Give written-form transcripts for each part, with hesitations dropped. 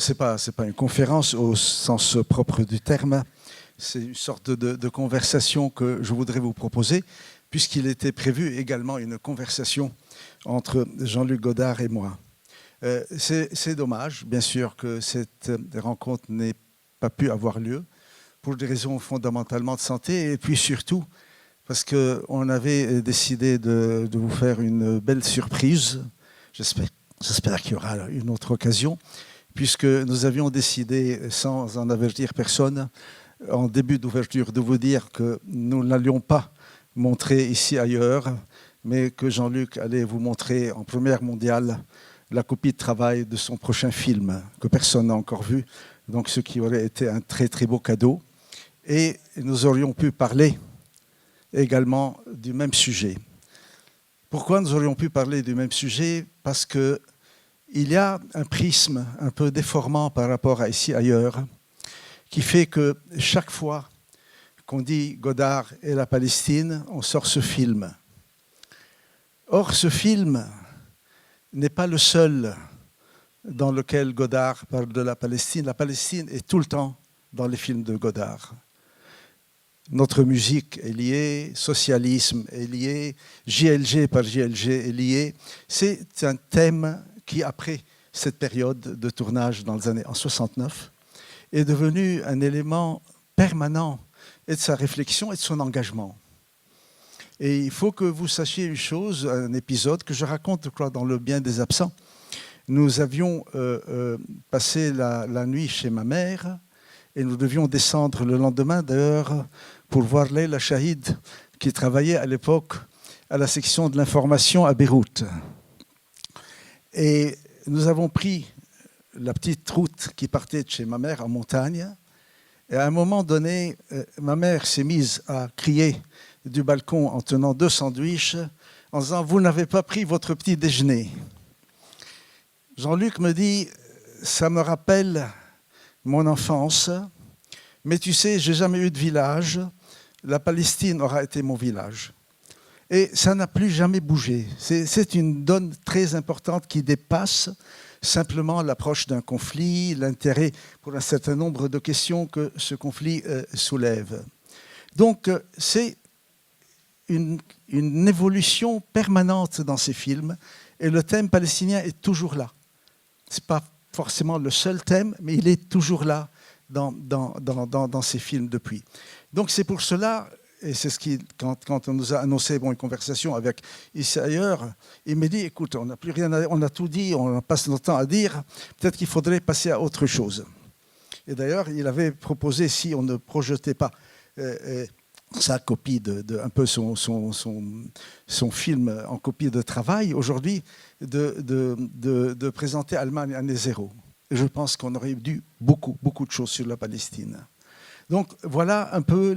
c'est pas une conférence au sens propre du terme. C'est une sorte de conversation que je voudrais vous proposer, puisqu'il était prévu également une conversation entre Jean-Luc Godard et moi. C'est dommage, bien sûr, que cette rencontre n'ait pas pu avoir lieu pour des raisons fondamentalement de santé, et puis surtout parce qu'on avait décidé de vous faire une belle surprise. J'espère qu'il y aura une autre occasion, puisque nous avions décidé, sans en avertir personne, en début d'ouverture, de vous dire que nous n'allions pas montrer ici ailleurs, mais que Jean-Luc allait vous montrer en première mondiale la copie de travail de son prochain film, que personne n'a encore vu, donc ce qui aurait été un très très beau cadeau. Et nous aurions pu parler également du même sujet. Pourquoi nous aurions pu parler du même sujet? Parce qu'il y a un prisme un peu déformant par rapport à ici ailleurs, qui fait que chaque fois qu'on dit Godard et la Palestine, on sort ce film. Or, ce film n'est pas le seul dans lequel Godard parle de la Palestine. La Palestine est tout le temps dans les films de Godard. Notre musique est liée, socialisme est lié, JLG par JLG est lié. C'est un thème qui, après cette période de tournage dans les années 69, est devenu un élément permanent et de sa réflexion et de son engagement. Et il faut que vous sachiez une chose, un épisode que je raconte, je crois, dans Le Bien des absents. Nous avions passé la nuit chez ma mère et nous devions descendre le lendemain, d'ailleurs, pour voir Leila Shahid, qui travaillait à l'époque à la section de l'information à Beyrouth. Et nous avons pris la petite route qui partait de chez ma mère en montagne. Et à un moment donné, ma mère s'est mise à crier du balcon en tenant 2 sandwichs, en disant « Vous n'avez pas pris votre petit déjeuner ». Jean-Luc me dit « Ça me rappelle mon enfance, mais tu sais, j'ai jamais eu de village. La Palestine aura été mon village. » Et ça n'a plus jamais bougé. C'est une donne très importante qui dépasse simplement l'approche d'un conflit, l'intérêt pour un certain nombre de questions que ce conflit soulève. Donc, c'est une évolution permanente dans ces films, et le thème palestinien est toujours là. Ce n'est pas forcément le seul thème, mais il est toujours là dans ces films depuis. Donc c'est pour cela, et c'est ce qui, quand on nous a annoncé une conversation avec ici ailleurs, il m'a dit, écoute, on n'a plus rien on a tout dit, on passe notre temps à dire, peut-être qu'il faudrait passer à autre chose. Et d'ailleurs, il avait proposé, si on ne projetait pas sa copie un peu son film en copie de travail, aujourd'hui, de présenter Allemagne année zéro. Et je pense qu'on aurait dû beaucoup de choses sur la Palestine. Donc voilà un peu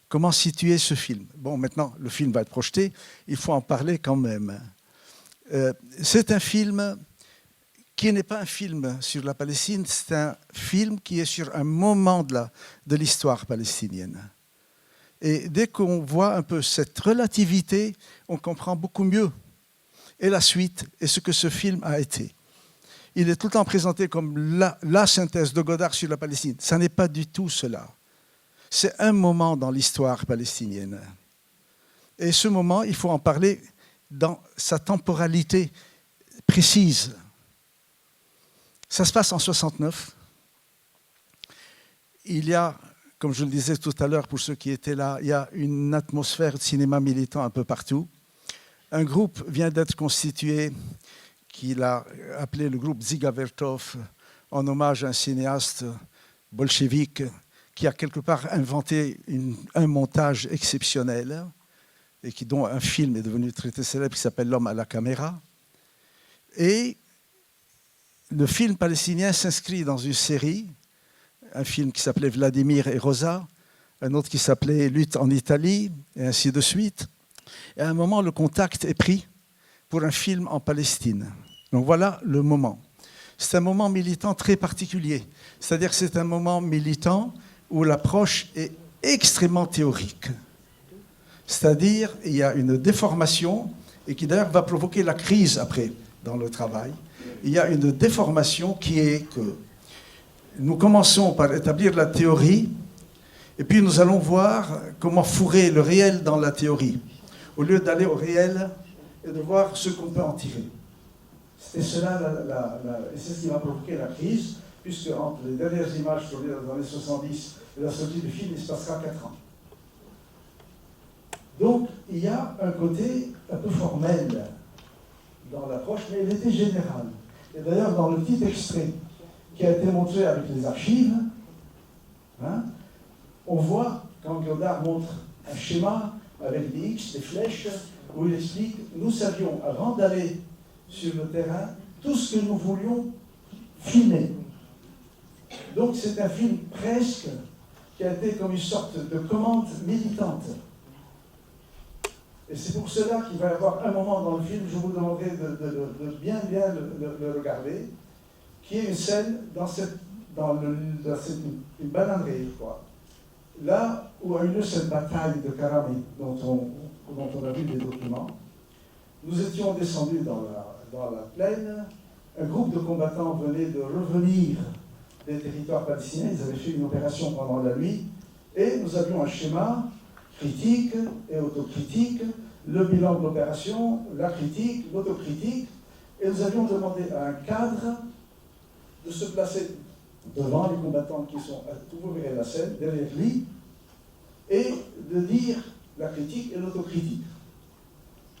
comment situer ce film. Bon, maintenant, le film va être projeté, il faut en parler quand même. C'est un film qui n'est pas un film sur la Palestine, c'est un film qui est sur un moment de l'histoire palestinienne. Et dès qu'on voit un peu cette relativité, on comprend beaucoup mieux et la suite et ce que ce film a été. Il est tout le temps présenté comme la synthèse de Godard sur la Palestine. Ça n'est pas du tout cela. C'est un moment dans l'histoire palestinienne. Et ce moment, il faut en parler dans sa temporalité précise. Ça se passe en 69. Il y a, comme je le disais tout à l'heure pour ceux qui étaient là, il y a une atmosphère de cinéma militant un peu partout. Un groupe vient d'être constitué qu'il a appelé le groupe Dziga Vertov, en hommage à un cinéaste bolchevique qui a quelque part inventé un montage exceptionnel et dont un film est devenu très célèbre qui s'appelle L'homme à la caméra. Et le film palestinien s'inscrit dans une série, un film qui s'appelait Vladimir et Rosa, un autre qui s'appelait Lutte en Italie, et ainsi de suite. Et à un moment, le contact est pris pour un film en Palestine. Donc voilà le moment. C'est un moment militant très particulier. C'est-à-dire que c'est un moment militant où l'approche est extrêmement théorique. C'est-à-dire qu'il y a une déformation et qui d'ailleurs va provoquer la crise après dans le travail. il y a une déformation qui est que nous commençons par établir la théorie, et puis nous allons voir comment fourrer le réel dans la théorie, au lieu d'aller au réel et de voir ce qu'on peut en tirer. C'est cela, et c'est ce qui va provoquer la crise, puisque entre les dernières images tournées dans les années 70 et la sortie du film, il se passera 4 ans. Donc, il y a un côté un peu formel dans l'approche, mais il était général. Et d'ailleurs, dans le petit extrait qui a été montré avec les archives, hein, on voit, quand Godard montre un schéma avec des X, des flèches, où il explique, nous savions, avant d'aller sur le terrain, tout ce que nous voulions filmer. Donc c'est un film presque qui a été comme une sorte de commande militante. Et c'est pour cela qu'il va y avoir un moment dans le film, je vous demanderai de bien le regarder, qui est une scène dans une bananerie, je crois. Là où a eu lieu cette bataille de Karamé, dont on a vu des documents. Nous étions descendus dans la plaine, un groupe de combattants venait de revenir des territoires palestiniens, ils avaient fait une opération pendant la nuit, et nous avions un schéma critique et autocritique, le bilan de l'opération, la critique, l'autocritique, et nous avions demandé à un cadre de se placer devant les combattants qui sont, vous verrez la scène, derrière lui, et de dire la critique et l'autocritique.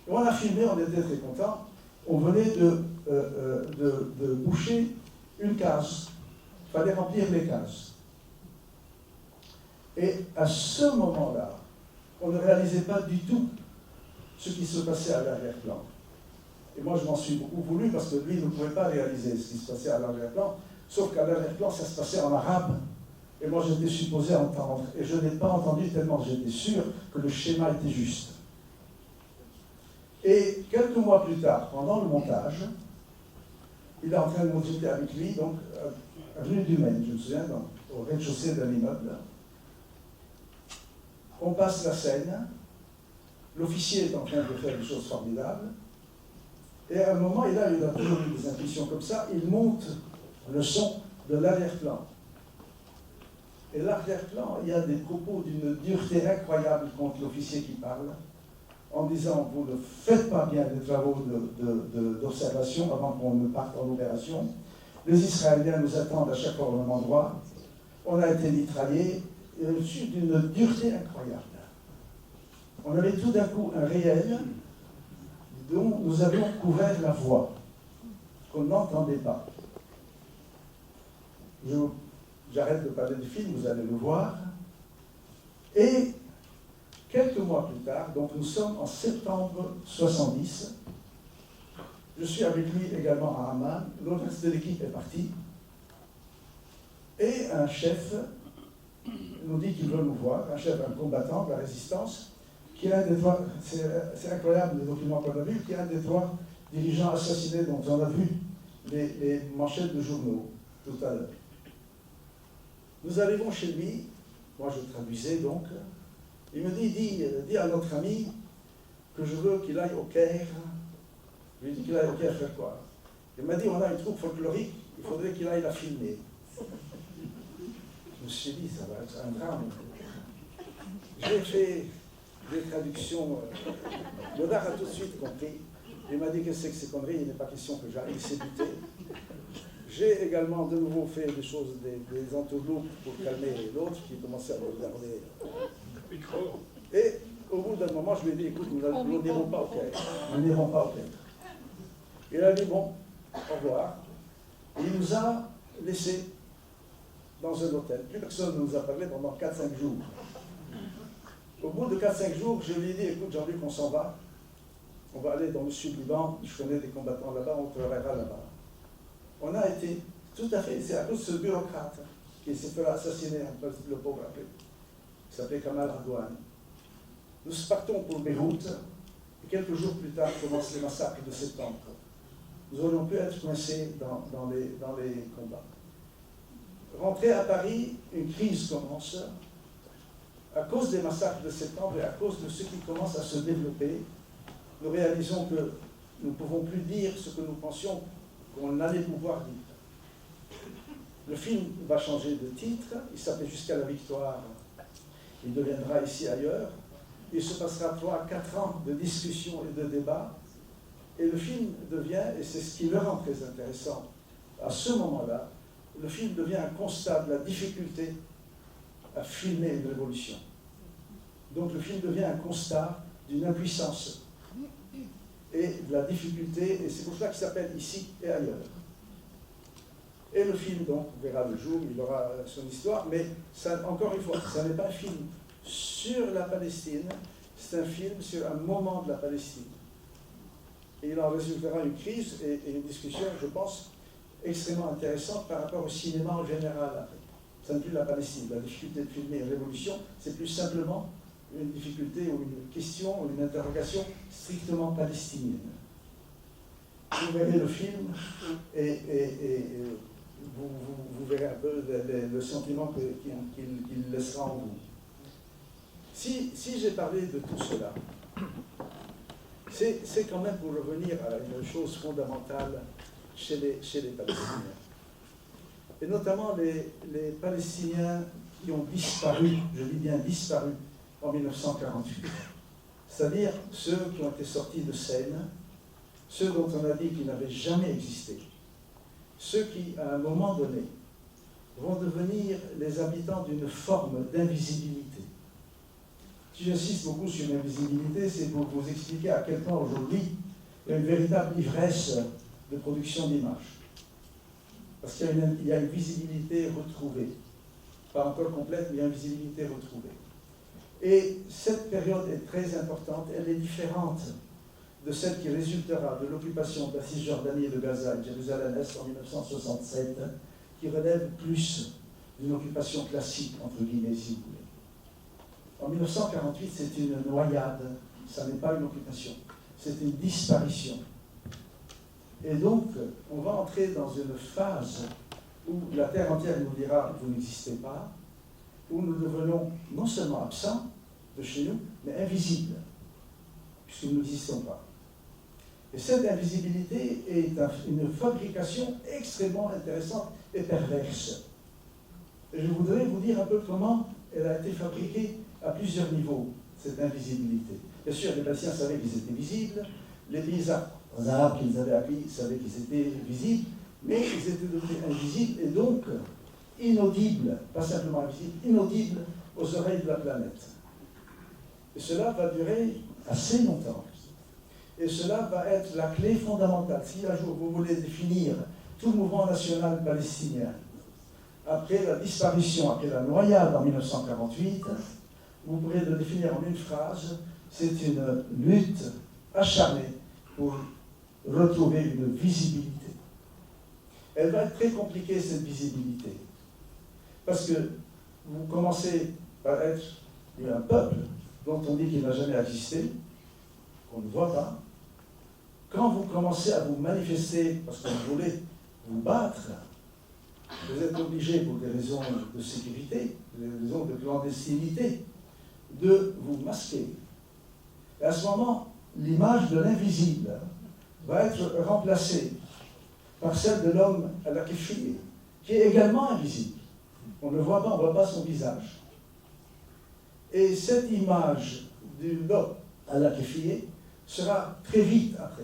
Et on a filmé, on était très contents, on venait de boucher une case, il fallait remplir les cases. Et à ce moment-là, on ne réalisait pas du tout ce qui se passait à l'arrière-plan. Et moi, je m'en suis beaucoup voulu parce que lui ne pouvait pas réaliser ce qui se passait à l'arrière-plan, sauf qu'à l'arrière-plan, ça se passait en arabe. Et moi, j'étais supposé entendre. Et je n'ai pas entendu tellement j'étais sûr que le schéma était juste. Et quelques mois plus tard, pendant le montage, il est en train de monter avec lui, donc, rue du Maine, je me souviens, au rez-de-chaussée d'un immeuble. On passe la scène, l'officier est en train de faire des choses formidables, et à un moment, il a toujours eu des intuitions comme ça, il monte le son de l'arrière-plan. Et l'arrière-plan, il y a des propos d'une dureté incroyable contre l'officier qui parle, en disant, vous ne faites pas bien des travaux d'observation avant qu'on ne parte en opération. Les Israéliens nous attendent à chaque fois au même endroit. On a été mitraillés, d'une dureté incroyable. On avait tout d'un coup un réel dont nous avions couvert la voix, qu'on n'entendait pas. J'arrête de parler du film, vous allez le voir. Et quelques mois plus tard, donc nous sommes en septembre 70, je suis avec lui également à Amman, le reste de l'équipe est parti, et un chef nous dit qu'il veut nous voir, un chef, un combattant de la résistance, qui est un des trois, c'est incroyable le document qu'on a vu, qui est un des trois dirigeants assassinés dont on a vu les manchettes de journaux tout à l'heure. Nous arrivons chez lui, moi je traduisais donc, il me dit, dis à notre ami que je veux qu'il aille au Caire. Je lui ai dit qu'il aille au Caire faire quoi? Il m'a dit, on a une troupe folklorique, il faudrait qu'il aille la filmer. Je me suis dit, ça va être un drame. J'ai fait des traductions, Godard a tout de suite compris. Il m'a dit, qu'est-ce que c'est que ces conneries, il n'est pas question que j'aille, il s'est buté. J'ai également de nouveau fait des choses, des entourloupes pour calmer l'autre qui commençait à me regarder. Et au bout d'un moment, je lui ai dit, écoute, nous n'irons pas au Caire. Nous n'irons pas au Caire. Il a dit, bon, au revoir. Et il nous a laissés dans un hôtel. Plus personne ne nous a parlé pendant 4-5 jours. Au bout de 4-5 jours, je lui ai dit, écoute, Jean-Luc, on s'en va. On va aller dans le sud-Liban. Je connais des combattants là-bas, on travaillera là-bas. On a été, tout à fait, c'est à cause de ce bureaucrate qui s'est fait assassiner, le pauvre appelé, qui s'appelait Kamal Ardouane. Nous partons pour Beyrouth, et quelques jours plus tard commencent les massacres de septembre. Nous aurions pu être coincés dans les combats. Rentré à Paris, une crise commence, à cause des massacres de septembre et à cause de ce qui commence à se développer. Nous réalisons que nous ne pouvons plus dire ce que nous pensions qu'on allait pouvoir dire. Le film va changer de titre, il s'appelait Jusqu'à la victoire, il deviendra Ici ailleurs. Il se passera 3 à 4 ans de discussion et de débat, et le film devient, et c'est ce qui le rend très intéressant, à ce moment-là, le film devient un constat de la difficulté à filmer une révolution. Donc le film devient un constat d'une impuissance et de la difficulté, et c'est pour cela qu'il s'appelle Ici et ailleurs. Et le film, donc, verra le jour, il aura son histoire, mais ça, encore une fois, ça n'est pas un film sur la Palestine, c'est un film sur un moment de la Palestine. Et il en résultera une crise et une discussion, je pense, extrêmement intéressante par rapport au cinéma en général. Ça n'est plus la Palestine. La difficulté de filmer une révolution, c'est plus simplement une difficulté ou une question ou une interrogation strictement palestinienne. Vous verrez le film et vous verrez un peu le sentiment qu'il laissera en vous. Si j'ai parlé de tout cela, c'est quand même pour revenir à une chose fondamentale chez les Palestiniens. Et notamment les Palestiniens qui ont disparu, je dis bien disparu, en 1948. C'est-à-dire ceux qui ont été sortis de scène, ceux dont on a dit qu'ils n'avaient jamais existé, ceux qui, à un moment donné, vont devenir les habitants d'une forme d'invisibilité. Si j'insiste beaucoup sur l'invisibilité, c'est pour vous expliquer à quel point aujourd'hui il y a une véritable ivresse de production d'images. Parce qu'il y a une visibilité retrouvée. Pas encore complète, mais il y a une visibilité retrouvée. Et cette période est très importante, elle est différente de celle qui résultera de l'occupation de la Cisjordanie et de Gaza et de Jérusalem-Est en 1967, qui relève plus d'une occupation classique, entre guillemets, si vous voulez. En 1948, c'est une noyade, ça n'est pas une occupation, c'est une disparition. Et donc, on va entrer dans une phase où la Terre entière nous dira « vous n'existez pas », où nous devenons non seulement absents de chez nous, mais invisibles, puisque nous n'existons pas. Et cette invisibilité est une fabrication extrêmement intéressante et perverse. Et je voudrais vous dire un peu comment elle a été fabriquée à plusieurs niveaux, cette invisibilité. Bien sûr, les Palestiniens savaient qu'ils étaient visibles, les pays arabes qu'ils avaient acquis savaient qu'ils étaient visibles, mais ils étaient devenus invisibles et donc inaudibles, pas simplement invisibles, inaudibles aux oreilles de la planète. Et cela va durer assez longtemps. Et cela va être la clé fondamentale. Si un jour vous voulez définir tout le mouvement national palestinien, après la disparition, après la noyade en 1948, vous pourrez le définir en une phrase, c'est une lutte acharnée pour retrouver une visibilité. Elle va être très compliquée, cette visibilité, parce que vous commencez par être un peuple dont on dit qu'il n'a jamais existé, qu'on ne voit pas. Quand vous commencez à vous manifester, parce que vous voulez vous battre, vous êtes obligé, pour des raisons de sécurité, des raisons de clandestinité, de vous masquer. Et à ce moment, l'image de l'invisible va être remplacée par celle de l'homme à la kéfir, qui est également invisible. On ne le voit pas, on ne voit pas son visage. Et cette image de l'homme à la kéfir sera très vite après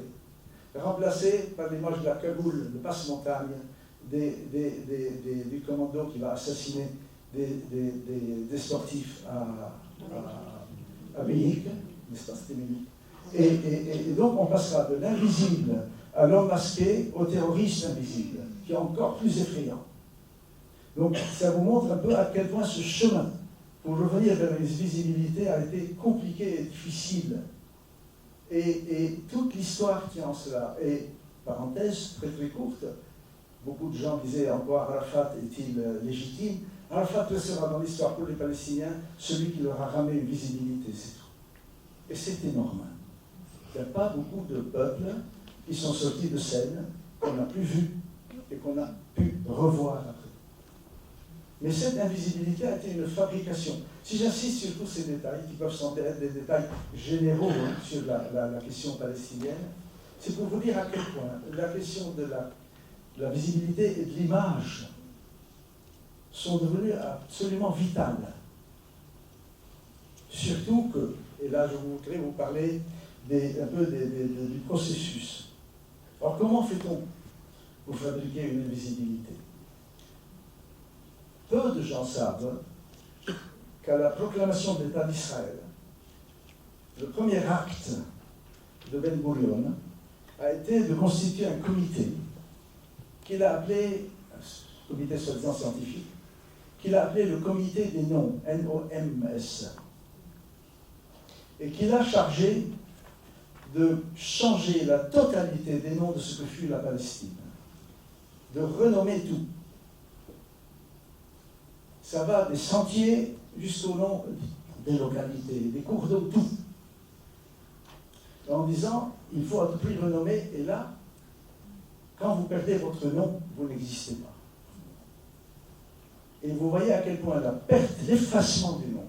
remplacée par l'image de la cagoule, le passe-montagne, du commando qui va assassiner des sportifs à Béique, n'est-ce pas, c'était Béique. Et donc on passera de l'invisible à l'homme masqué au terroriste invisible, qui est encore plus effrayant. Donc ça vous montre un peu à quel point ce chemin pour revenir vers une visibilité a été compliqué et difficile. Et toute l'histoire tient en cela. Et parenthèse très très courte, beaucoup de gens disaient en quoi Arafat est-il légitime. Arafat restera dans l'histoire pour les Palestiniens celui qui leur a ramené une visibilité, c'est tout. Et c'est énorme. Il n'y a pas beaucoup de peuples qui sont sortis de scène, qu'on n'a plus vu et qu'on a pu revoir après. Mais cette invisibilité a été une fabrication. Si j'insiste sur tous ces détails, qui peuvent sembler être des détails généraux sur la question palestinienne, c'est pour vous dire à quel point la question de la visibilité et de l'image sont devenues absolument vitales. Surtout que, et là je voudrais vous parler un peu du processus. Alors comment fait-on pour fabriquer une visibilité? Peu de gens savent qu'à la proclamation de l'État d'Israël, le premier acte de Ben-Gurion a été de constituer un comité qu'il a appelé, un comité soi-disant scientifique, qu'il a appelé le comité des noms, NOMS, et qu'il a chargé de changer la totalité des noms de ce que fut la Palestine, de renommer tout. Ça va des sentiers jusqu'au nom des localités, des cours d'eau, tout. En disant, il faut à tout prix renommer, et là, quand vous perdez votre nom, vous n'existez pas. Et vous voyez à quel point la perte, l'effacement du nom,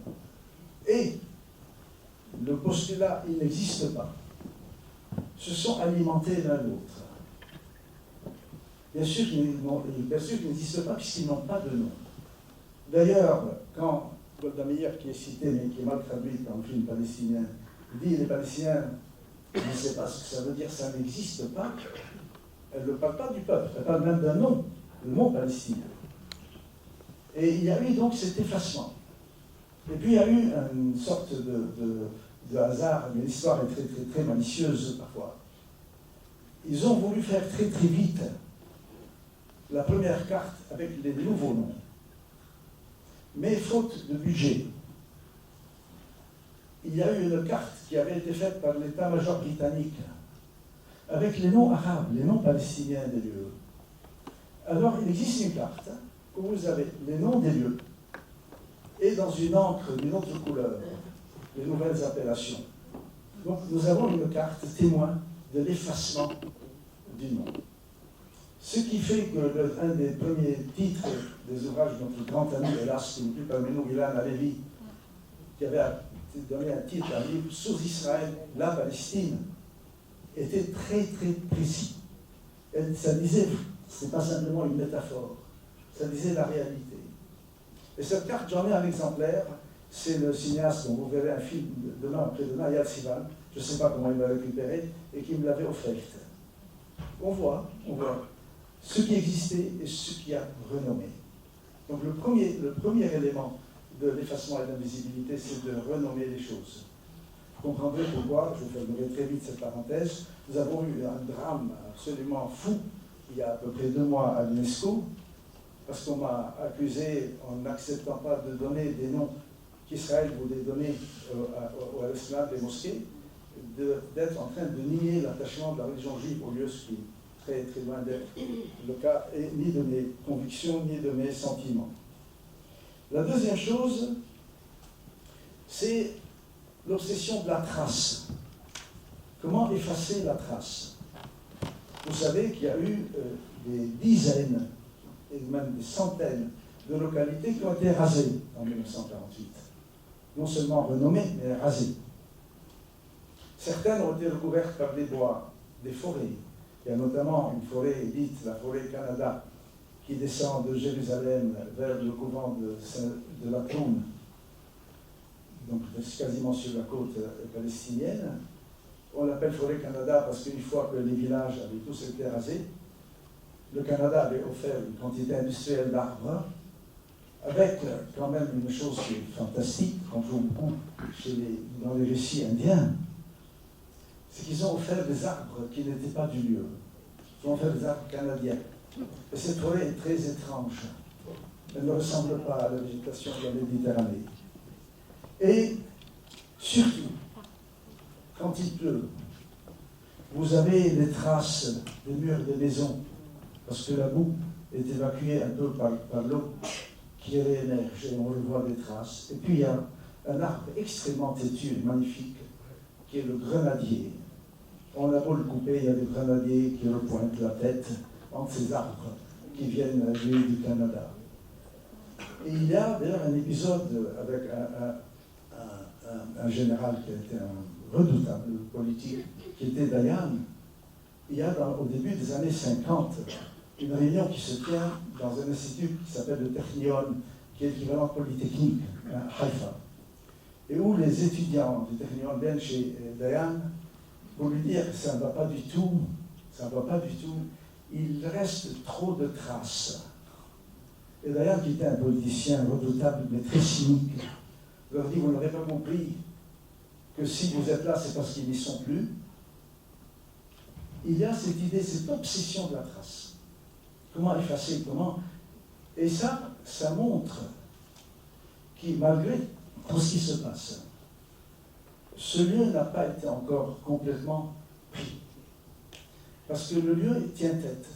et le postulat « il n'existe pas », se sont alimentés l'un l'autre. Bien sûr qu'ils n'existent pas puisqu'ils n'ont pas de nom. D'ailleurs, quand Golda Meir, qui est cité, mais qui est mal traduit dans le film palestinien, dit les Palestiniens ne sait pas ce que ça veut dire, ça n'existe pas, elle ne parle pas du peuple, elle parle même d'un nom, le nom palestinien. Et il y a eu donc cet effacement. Et puis il y a eu une sorte de hasard, mais l'histoire est très, très, très malicieuse parfois. Ils ont voulu faire très, très vite la première carte avec les nouveaux noms. Mais faute de budget, il y a eu une carte qui avait été faite par l'état-major britannique avec les noms arabes, les noms palestiniens des lieux. Alors, il existe une carte où vous avez les noms des lieux et dans une encre d'une autre couleur, les nouvelles appellations. Donc, nous avons une carte témoin de l'effacement du nom. Ce qui fait que un des premiers titres des ouvrages de notre grand ami, hélas, qui n'est plus parmi nous, Ilan Halevi, qui avait donné un titre à un livre sur Israël, la Palestine, était très très précis. Ça disait, ce n'est pas simplement une métaphore, ça disait la réalité. Et cette carte, j'en ai un exemplaire, c'est le cinéaste dont vous verrez un film demain après-demain, Yad Sivan, je ne sais pas comment il m'a récupéré, et qui me l'avait offerte. On voit ce qui existait et ce qui a renommé. Donc le premier élément de l'effacement et de l'invisibilité, c'est de renommer les choses. Vous comprendrez pourquoi, je vous fermerai très vite cette parenthèse, nous avons eu un drame absolument fou, il y a à peu près 2 mois à l'UNESCO, parce qu'on m'a accusé, en n'acceptant pas de donner des noms qu'Israël voulait donner à l'esclave des mosquées, d'être en train de nier l'attachement de la religion juive au lieu, ce qui est très, très loin d'être le cas, et ni de mes convictions, ni de mes sentiments. La deuxième chose, c'est l'obsession de la trace. Comment effacer la trace? Vous savez qu'il y a eu des dizaines, et même des centaines de localités qui ont été rasées en 1948. Non seulement renommées, mais rasées. Certaines ont été recouvertes par des bois, des forêts. Il y a notamment une forêt dite la forêt Canada, qui descend de Jérusalem vers le couvent de la Toune, donc quasiment sur la côte palestinienne. On l'appelle forêt Canada parce qu'une fois que les villages avaient tous été rasés, le Canada avait offert une quantité industrielle d'arbres, avec quand même une chose qui est fantastique, qu'on trouve beaucoup dans les récits indiens, c'est qu'ils ont offert des arbres qui n'étaient pas du lieu. Ils ont offert des arbres canadiens. Et cette forêt est très étrange. Elle ne ressemble pas à la végétation de la Méditerranée. Et surtout, quand il pleut, vous avez les traces des murs des maisons, parce que la boue est évacuée un peu par l'eau qui réémerge, et on revoit des traces. Et puis il y a un arbre extrêmement têtu et magnifique, qui est le grenadier. On a beau le couper, il y a des grenadiers qui repointent la tête entre ces arbres qui viennent du Canada. Et il y a d'ailleurs un épisode avec un général qui a été un redoutable politique, qui était Dayan. Il y a au début des années 50 une réunion qui se tient dans un institut qui s'appelle le Technion, qui est l'équivalent polytechnique à Haïfa, et où les étudiants du Technion viennent chez Dayan pour lui dire que ça ne va pas du tout, ça ne va pas du tout, il reste trop de traces. Et Dayan, qui était un politicien redoutable mais très cynique, leur dit, vous n'aurez pas compris que si vous êtes là, c'est parce qu'ils n'y sont plus. Il y a cette idée, cette obsession de la trace. Comment effacer, comment... Et ça montre que malgré tout ce qui se passe, ce lieu n'a pas été encore complètement pris. Parce que le lieu tient tête.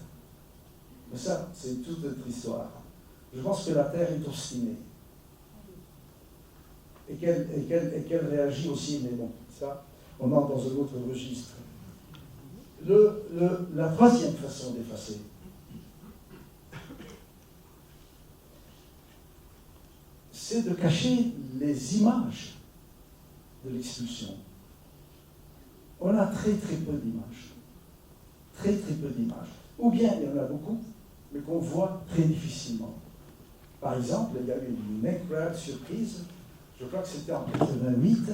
Mais ça, c'est toute notre histoire. Je pense que la Terre est obstinée. Et qu'elle réagit aussi, mais bon, ça, on entre dans un autre registre. La troisième façon d'effacer, c'est de cacher les images de l'expulsion. On a très peu d'images. Très peu d'images. Ou bien il y en a beaucoup, mais qu'on voit très difficilement. Par exemple, il y a eu une incroyable surprise, je crois que c'était en 88,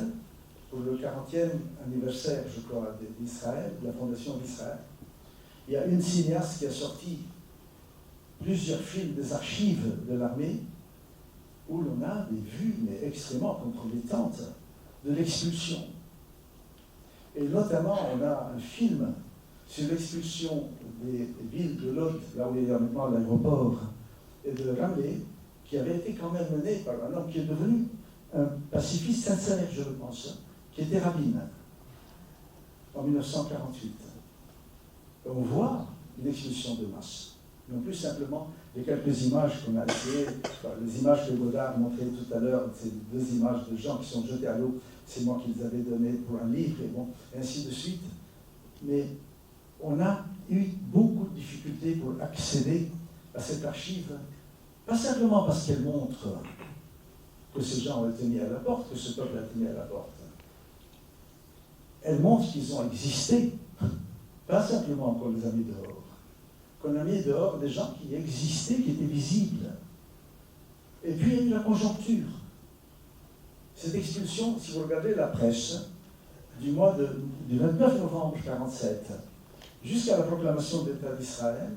pour le 40e anniversaire, je crois, d'Israël, de la fondation d'Israël. Il y a une cinéaste qui a sorti plusieurs films des archives de l'armée où l'on a des vues, mais extrêmement compromettantes, de l'expulsion. Et notamment, on a un film sur l'expulsion des villes de Lod, là où il y a maintenant l'aéroport, et de Ramleh, qui avait été quand même mené par un homme qui est devenu un pacifiste sincère, je le pense, qui était Rabin, en 1948. Et on voit une expulsion de masse. Non plus simplement les quelques images qu'on a essayé, les images que Godard montrait tout à l'heure, ces deux images de gens qui sont jetés à l'eau, c'est moi qui les avais données pour un livre, et bon, et ainsi de suite. Mais on a eu beaucoup de difficultés pour accéder à cette archive, pas simplement parce qu'elle montre que ces gens ont été mis à la porte, que ce peuple a été mis à la porte. Elle montre qu'ils ont existé, pas simplement qu'on les a mis dehors, qu'on a mis dehors des gens qui existaient, qui étaient visibles. Et puis il y a eu la conjoncture. Cette expulsion, si vous regardez la presse, du 29 novembre 1947 jusqu'à la proclamation de l'État d'Israël,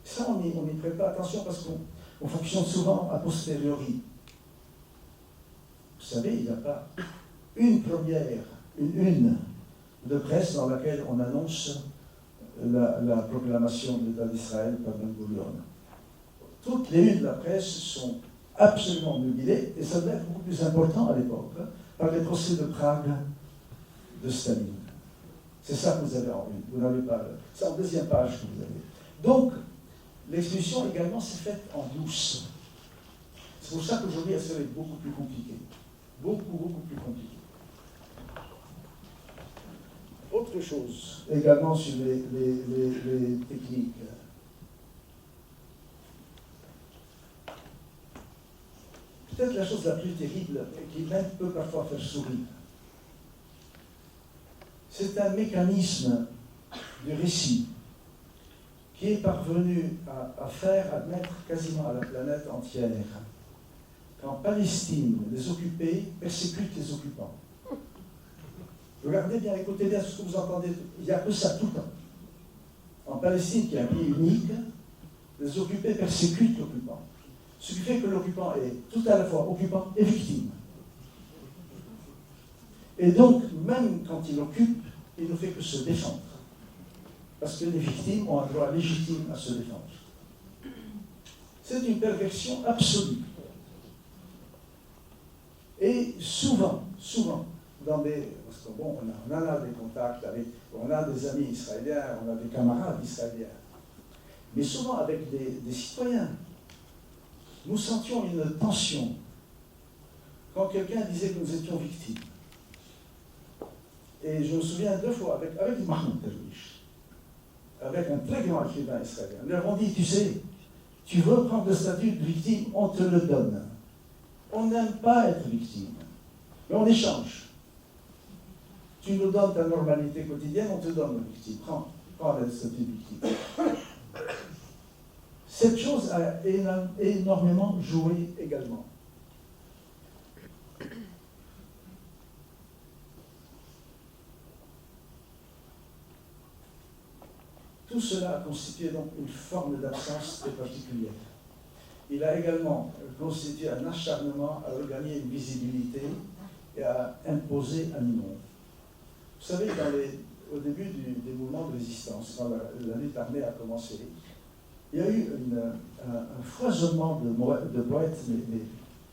ça on n'y prête pas attention parce qu'on fonctionne souvent a posteriori. Vous savez, il n'y a pas une une de presse dans laquelle on annonce la proclamation de l'État d'Israël par Ben-Gurion. Toutes les unes de la presse sont absolument mutilées, et ça devait être beaucoup plus important à l'époque, par les procès de Prague de Staline. C'est ça que vous avez en une. Vous n'avez pas. C'est en deuxième page que vous avez. Donc, l'expulsion également s'est faite en douce. C'est pour ça qu'aujourd'hui, elle serait beaucoup plus compliquée. Beaucoup plus compliquée. Autre chose, également sur les techniques. Peut-être la chose la plus terrible, et qui même peut parfois faire sourire, c'est un mécanisme de récit qui est parvenu à faire admettre quasiment à la planète entière qu'en Palestine, les occupés persécutent les occupants. Regardez bien, écoutez bien ce que vous entendez, il n'y a que ça tout le temps. En Palestine, qui est un pays unique, les occupés persécutent l'occupant. Ce qui fait que l'occupant est tout à la fois occupant et victime. Et donc, même quand il occupe, il ne fait que se défendre. Parce que les victimes ont un droit légitime à se défendre. C'est une perversion absolue. Et souvent, dans des... Parce que bon, on a des contacts avec... On a des amis israéliens, on a des camarades israéliens. Mais souvent avec des citoyens. Nous sentions une tension quand quelqu'un disait que nous étions victimes. Et je me souviens 2 fois avec Mahmoud Darwish, avec un très grand écrivain israélien. Nous leur avons dit, tu sais, tu veux prendre le statut de victime, on te le donne. On n'aime pas être victime, mais on échange. Tu nous donnes ta normalité quotidienne, on te donne la victime. Prends le statut de victime. Cette chose a énormément joué également. Tout cela a constitué donc une forme d'absence très particulière. Il a également constitué un acharnement à regagner une visibilité et à imposer un nom. Vous savez, au début des mouvements de résistance, quand la lutte armée a commencé, il y a eu un foisonnement de poètes, mais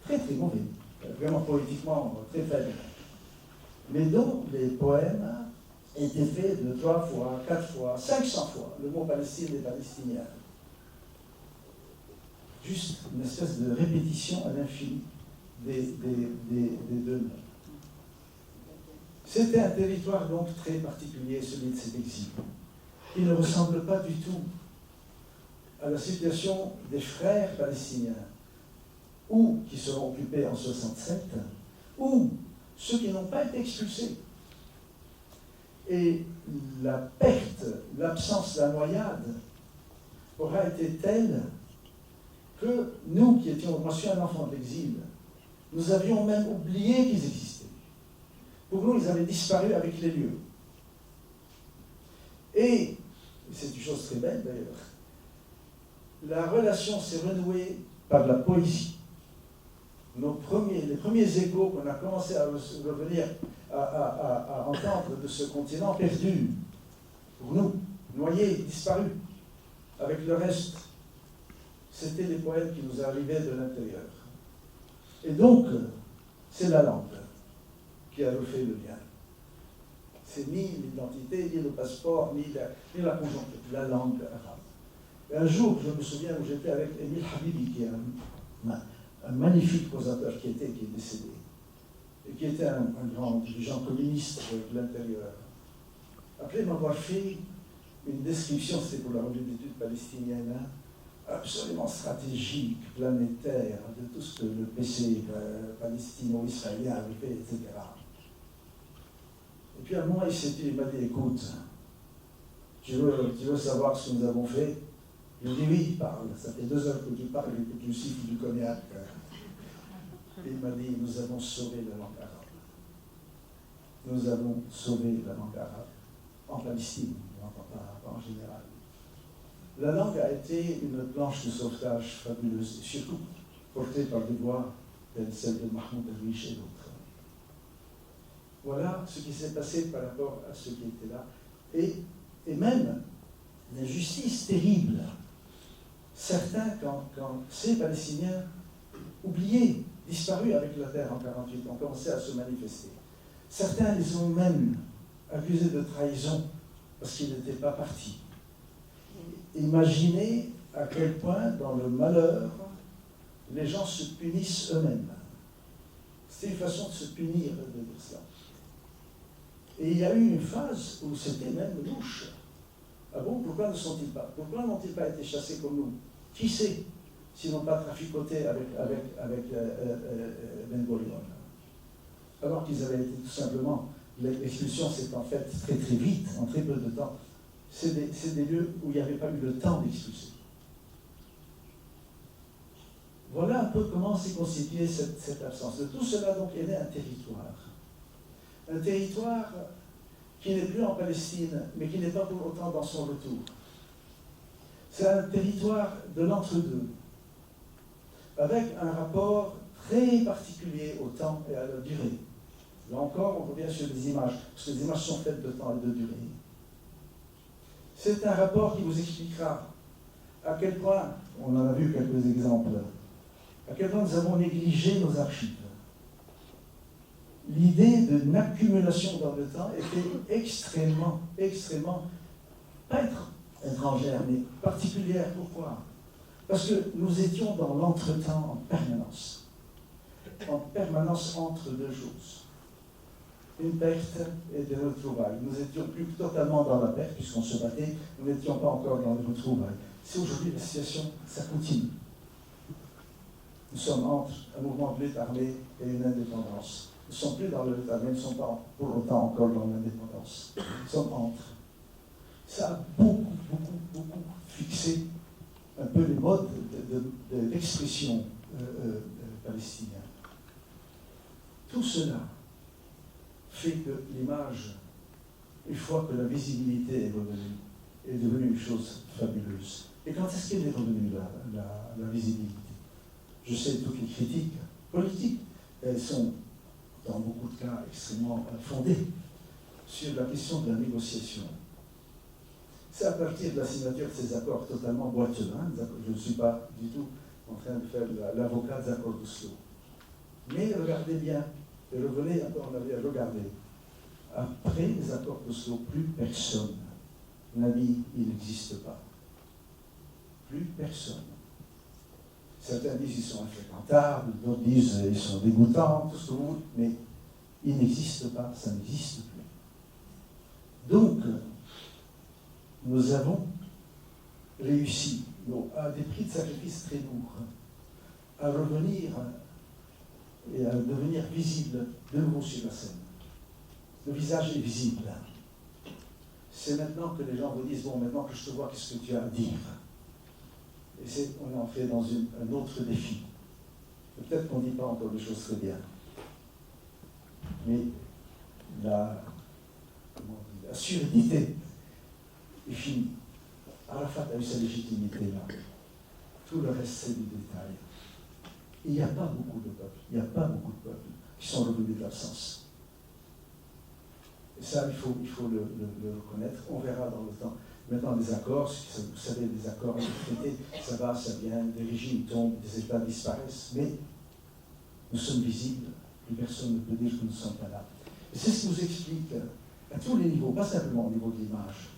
très très mauvais, vraiment poétiquement très faible, mais dont les poèmes étaient faits de 3 fois, 4 fois, 500 fois le mot Palestine et Palestinien. Juste une espèce de répétition à l'infini des deux noms. C'était un territoire donc très particulier, celui de cet exil, qui ne ressemble pas du tout à la situation des frères palestiniens, ou qui seront occupés en 67, ou ceux qui n'ont pas été expulsés. Et la perte, l'absence, la noyade aura été telle que nous qui étions, moi je suis un enfant de l'exil, nous avions même oublié qu'ils existaient. Pour nous, ils avaient disparu avec les lieux. Et, c'est une chose très belle d'ailleurs, la relation s'est renouée par la poésie. Les premiers échos qu'on a commencé à revenir à entendre de ce continent perdu, pour nous, noyé, disparu, avec le reste, c'était les poèmes qui nous arrivaient de l'intérieur. Et donc, c'est la langue qui a refait le lien. C'est ni l'identité, ni le passeport, ni la conjoncture, la langue arabe. Et un jour, je me souviens où j'étais avec Émile Habibi, qui est un magnifique causateur qui est décédé, et qui était un grand dirigeant communiste de l'intérieur. Après m'avoir fait une description, c'était pour la revue d'études palestinienne, absolument stratégique, planétaire, de tout ce que le PC palestino-israélien avait fait, etc. Et puis à un moment, il m'a dit, écoute, tu veux savoir ce que nous avons fait? Je lui ai dit, oui, parle, ça fait 2 heures que tu parles et que tu siffles du cognac. Et il m'a dit, nous avons sauvé la langue arabe. Nous avons sauvé la langue arabe, en Palestine, pas en général. La langue a été une planche de sauvetage fabuleuse, et surtout portée par des voix telles celles de Mahmoud Darwish et d'autres. Voilà ce qui s'est passé par rapport à ceux qui étaient là. Et même l'injustice terrible. Certains, quand ces Palestiniens oubliés, disparus avec la terre en 1948, ont commencé à se manifester. Certains les ont même accusés de trahison parce qu'ils n'étaient pas partis. Imaginez à quel point, dans le malheur, les gens se punissent eux-mêmes. C'est une façon de se punir de dire ça. Et il y a eu une phase où c'était même louche. Ah bon, pourquoi ne sont-ils pas? Pourquoi n'ont-ils pas été chassés comme nous? Qui sait s'ils n'ont pas traficoté avec Ben Gurion? Alors qu'ils avaient été tout simplement, l'expulsion s'est en fait très très vite, en très peu de temps. C'est des lieux où il n'y avait pas eu le temps d'expulser. Voilà un peu comment s'est constituée cette absence. De tout cela, donc, est né un territoire. Un territoire qui n'est plus en Palestine, mais qui n'est pas pour autant dans son retour. C'est un territoire de l'entre-deux, avec un rapport très particulier au temps et à la durée. Là encore, on revient sur les images, parce que les images sont faites de temps et de durée. C'est un rapport qui vous expliquera à quel point, on en a vu quelques exemples, à quel point nous avons négligé nos archives. L'idée d'une accumulation dans le temps était extrêmement, pas étrangère, mais particulière. Pourquoi? Parce que nous étions dans l'entretemps en permanence entre deux choses. Une perte et des retrouvailles. Nous n'étions plus totalement dans la perte, puisqu'on se battait, nous n'étions pas encore dans les retrouvailles. C'est aujourd'hui la situation, ça continue. Nous sommes entre un mouvement de lutte armée et une indépendance. Nous ne sommes plus dans le lutte armée, nous ne sommes pas pour autant encore dans l'indépendance. Nous sommes entre. Ça a beaucoup fixé un peu les modes d'expression palestinienne. Tout cela fait que l'image, une fois que la visibilité est revenue, est devenue une chose fabuleuse. Et quand est-ce qu'elle est revenue, la visibilité? Je sais, toutes les critiques politiques, elles sont, dans beaucoup de cas, extrêmement fondées sur la question de la négociation. C'est à partir de la signature de ces accords totalement boiteux. Hein, je ne suis pas du tout en train de faire l'avocat des accords d'Oslo. Mais regardez bien, et revenez un peu en arrière, regardez. Après les accords d'Oslo, plus personne n'a dit il n'existe pas. Plus personne. Certains disent qu'ils sont infréquentables, d'autres disent qu'ils sont dégoûtants, tout ce que vous voulez, mais ils n'existent pas, ça n'existe plus. Donc, nous avons réussi, à des prix de sacrifice très lourds, à revenir et à devenir visible de nouveau sur la scène. Le visage est visible. C'est maintenant que les gens vous disent, bon, maintenant que je te vois, qu'est-ce que tu as à dire? Et on est entré dans un autre défi. Peut-être qu'on ne dit pas encore des choses très bien. Mais la surdité est finie. Arafat a eu sa légitimité là. Tout le reste, c'est du détail. Il n'y a pas beaucoup de peuples, il n'y a pas beaucoup de peuples qui sont revenus de l'absence. Et ça, il faut le reconnaître. On verra dans le temps. Maintenant, les accords, vous savez, les accords, les traités, ça va, ça vient, des régimes tombent, des États disparaissent, mais nous sommes visibles, plus personne ne peut dire que nous ne sommes pas là. Et c'est ce qui nous explique, à tous les niveaux, pas simplement au niveau de l'image,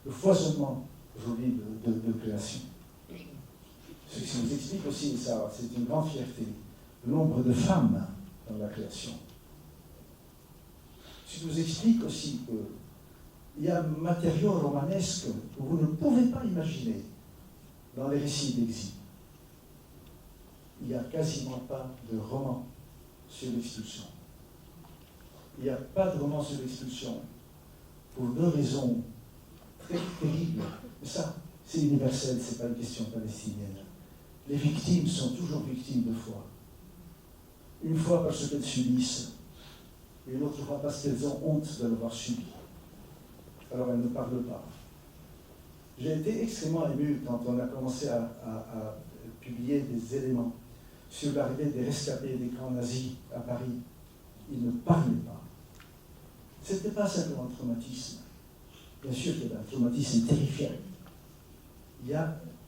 le foisonnement aujourd'hui de création. Ce qui nous explique aussi, ça, c'est une grande fierté, le nombre de femmes dans la création. Ce qui nous explique aussi qu'il y a un matériau romanesque que vous ne pouvez pas imaginer dans les récits d'exil. Il n'y a quasiment pas de roman sur l'expulsion. Il n'y a pas de roman sur l'expulsion pour deux raisons très terribles. Mais ça, c'est universel, ce n'est pas une question palestinienne. Les victimes sont toujours victimes deux fois. Une fois parce qu'elles subissent, et une autre fois parce qu'elles ont honte de l'avoir subi. Alors elles ne parlent pas. J'ai été extrêmement ému quand on a commencé à publier des éléments sur l'arrivée des rescapés des camps nazis à Paris. Ils ne parlaient pas. Ce n'était pas simplement un traumatisme. Bien sûr qu'il y a un traumatisme terrifiant.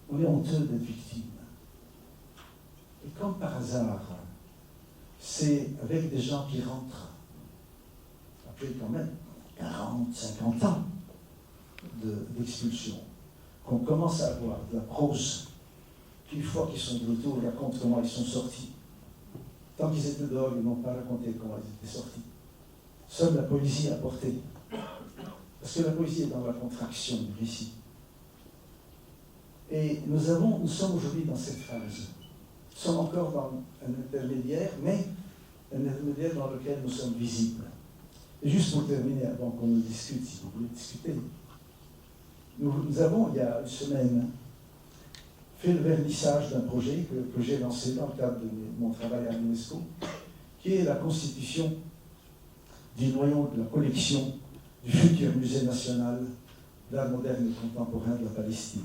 On est honteux d'être victime. Et comme par hasard, c'est avec des gens qui rentrent, après quand même 40, 50 ans d'expulsion, qu'on commence à avoir de la prose, qu'une fois qu'ils sont de retour, ils racontent comment ils sont sortis. Tant qu'ils étaient dehors, ils n'ont pas raconté comment ils étaient sortis. Seule la poésie a porté. Parce que la poésie est dans la contraction du récit. Et nous sommes aujourd'hui dans cette phase. Nous sommes encore dans un intermédiaire, mais un intermédiaire dans lequel nous sommes visibles. Et juste pour terminer, avant qu'on nous discute, si vous voulez discuter, nous avons, il y a une semaine, fait le vernissage d'un projet que j'ai lancé dans le cadre de mon travail à l'UNESCO, qui est la constitution du noyau de la collection du futur musée national d'art moderne et contemporain de la Palestine.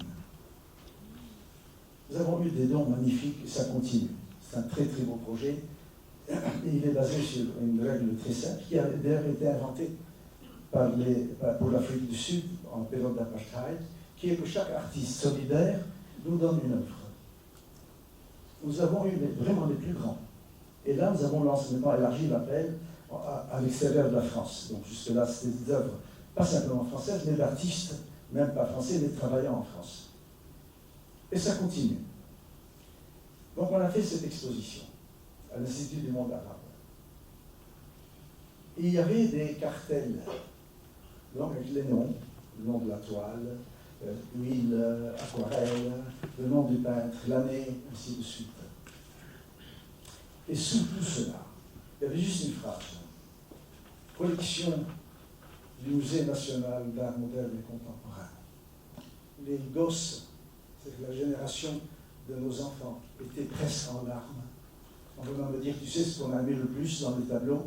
Nous avons eu des dons magnifiques et ça continue. C'est un très très beau projet. Et il est basé sur une règle très simple qui a d'ailleurs été inventée pour l'Afrique du Sud en période d'apartheid, qui est que chaque artiste solidaire nous donne une œuvre. Nous avons eu vraiment les plus grands. Et là, nous avons maintenant élargi l'appel à l'extérieur de la France. Donc jusque-là, c'était des œuvres pas simplement françaises, mais d'artistes, même pas français, mais travaillant en France. Et ça continue. Donc on a fait cette exposition à l'Institut du monde arabe. Et il y avait des cartels, donc avec les noms, le nom de la toile, huile, aquarelle, le nom du peintre, l'année, ainsi de suite. Et sous tout cela, il y avait juste une phrase. Collection du Musée national d'art moderne et contemporain. Les gosses, C'est que la génération de nos enfants était presque en larmes en venant me dire, tu sais ce qu'on a aimé le plus dans les tableaux?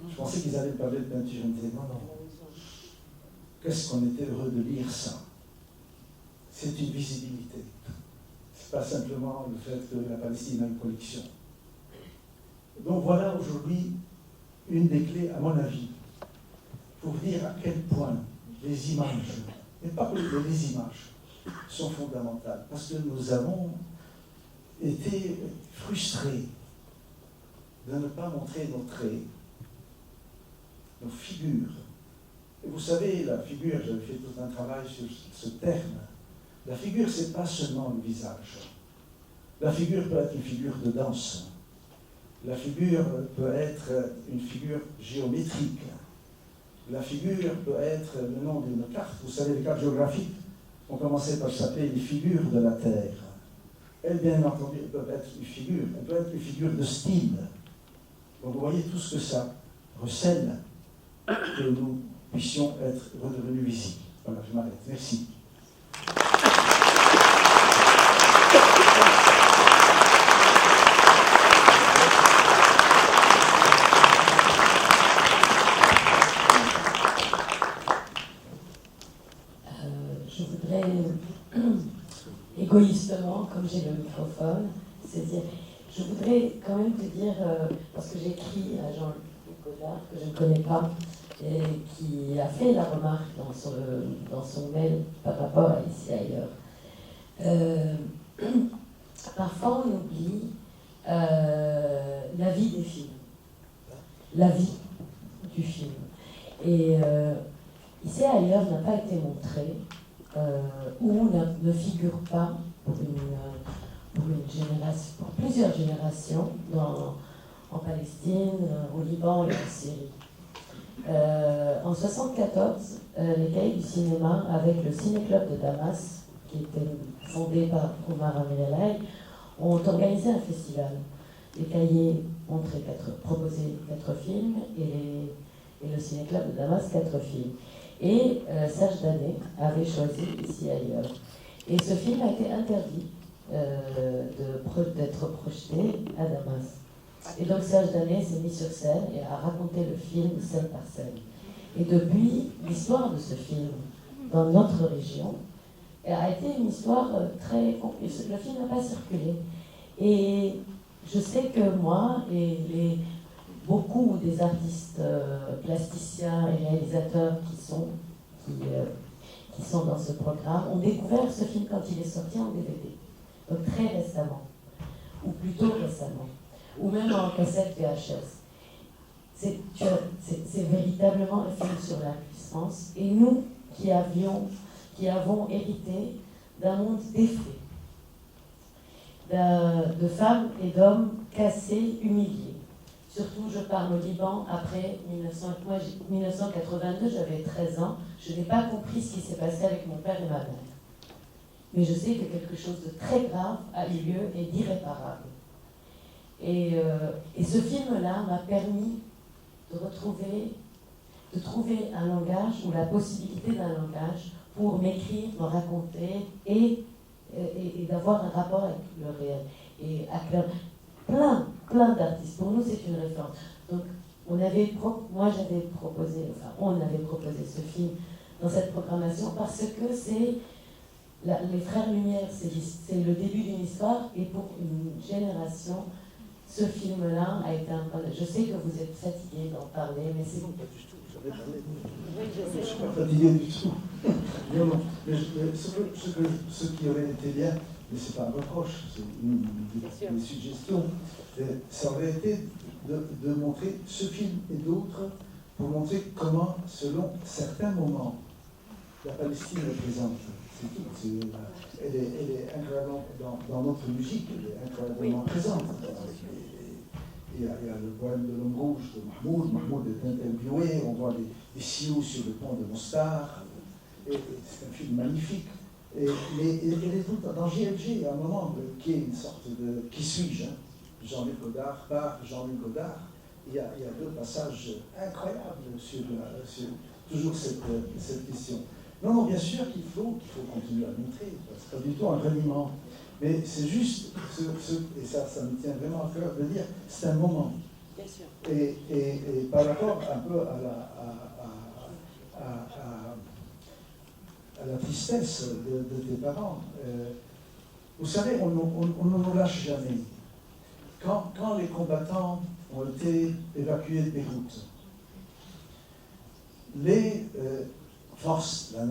Je pensais qu'ils allaient me parler de peinture. Je me disais, non, non. Qu'est-ce qu'on était heureux de lire ça? C'est une visibilité. C'est pas simplement le fait que la Palestine a une collection. Donc voilà aujourd'hui une des clés, à mon avis, pour dire à quel point les images, et pas que les images, sont fondamentales. Parce que nous avons été frustrés de ne pas montrer nos traits, nos figures. Et vous savez, la figure, j'avais fait tout un travail sur ce terme. La figure, ce n'est pas seulement le visage. La figure peut être une figure de danse. La figure peut être une figure géométrique. La figure peut être le nom d'une carte. Vous savez, les cartes géographiques ont commencé par s'appeler les figures de la Terre. Elles, bien entendu, peuvent être une figure. Elles peuvent être une figure de style. Donc vous voyez tout ce que ça recèle, que nous puissions être redevenus visibles. Voilà, je m'arrête. Merci. Je voudrais, égoïstement, comme j'ai le microphone, c'est-à-dire, je voudrais quand même te dire, parce que j'écris à Jean-Luc Godard, que je ne connais pas, et qui a fait la remarque dans son mail par rapport à Ici ailleurs. Parfois, on oublie la vie des films, la vie du film. Et Ici ailleurs n'a pas été montré, ou ne figure pas pour plusieurs générations en Palestine, au Liban et en Syrie. En 1974, les Cahiers du cinéma, avec le Ciné-Club de Damas, qui était fondé par Omar Amelalaï, ont organisé un festival. Les Cahiers proposaient 4 films et le Ciné-Club de Damas 4 films. Et Serge Danet avait choisi Ici ailleurs. Et ce film a été interdit d'être projeté à Damas. Et donc Serge Danet s'est mis sur scène et a raconté le film scène par scène. Et depuis, l'histoire de ce film dans notre région a été une histoire très compliquée. Le film n'a pas circulé. Et je sais que moi et beaucoup des artistes plasticiens et réalisateurs qui sont dans ce programme ont découvert ce film quand il est sorti en DVD. Donc très récemment, ou plutôt récemment, ou même en cassette VHS. C'est véritablement un film sur la puissance. Et nous qui avons hérité d'un monde défait, de femmes et d'hommes cassés, humiliés. Surtout, je parle au Liban après 1982, j'avais 13 ans. Je n'ai pas compris ce qui s'est passé avec mon père et ma mère. Mais je sais que quelque chose de très grave a eu lieu et d'irréparable. Et ce film-là m'a permis de trouver un langage ou la possibilité d'un langage pour m'écrire, me raconter et d'avoir un rapport avec le réel. Et avec plein d'artistes. Pour nous, c'est une référence. Donc, on avait proposé ce film dans cette programmation parce que c'est les Frères Lumière, c'est le début d'une histoire et pour une génération, ce film-là a été un... Je sais que vous êtes fatigué d'en parler, mais c'est... Non, pas du tout, j'en ai parlé. Je ne suis pas fatigué du tout. Non. Mais ce qui aurait été bien, mais ce n'est pas un reproche, c'est une suggestion, ça aurait été de montrer ce film et d'autres pour montrer comment, selon certains moments, la Palestine est présente. C'est tout. Elle est incroyablement, dans notre musique, elle est incroyablement présente. Il y a le poème de l'homme rouge de Mahmoud. Mahmoud est interviewé, on voit les sioux sur le pont de Mostar. C'est un film magnifique. Mais elle est toute dans GLG, à un moment, qui est une sorte de Qui suis-je, Jean-Luc Godard, par Jean-Luc Godard. Il y a 2 passages incroyables sur toujours cette question. Non, non, bien sûr qu'il faut continuer à montrer. C'est pas du tout un reniement. Mais c'est juste, et ça me tient vraiment à cœur de dire, c'est un moment. Bien sûr. Et par rapport un peu à la tristesse de tes parents, vous savez, on ne nous lâche jamais. Quand les combattants ont été évacués de Beyrouth, les forces, la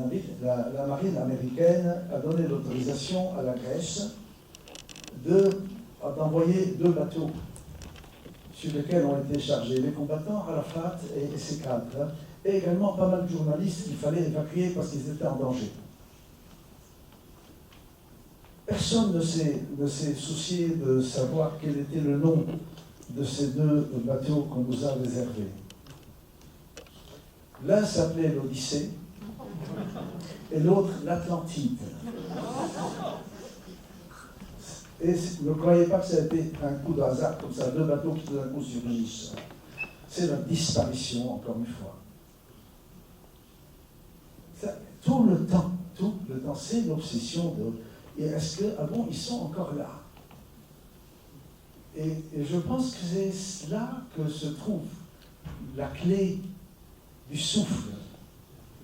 marine américaine a donné l'autorisation à la Grèce d'envoyer 2 bateaux sur lesquels ont été chargés les combattants, Arafat et ses cadres, et également pas mal de journalistes qu'il fallait évacuer parce qu'ils étaient en danger. Personne ne s'est soucié de savoir quel était le nom de ces 2 bateaux qu'on nous a réservés. L'un s'appelait l'Odyssée et l'autre l'Atlantide. Et ne croyez pas que ça a été un coup de hasard comme ça, 2 bateaux qui tout d'un coup surgissent. C'est la disparition, encore une fois. Ça, tout le temps, c'est l'obsession de... Et est-ce que, ah bon, ils sont encore là? Et je pense que c'est là que se trouve la clé du souffle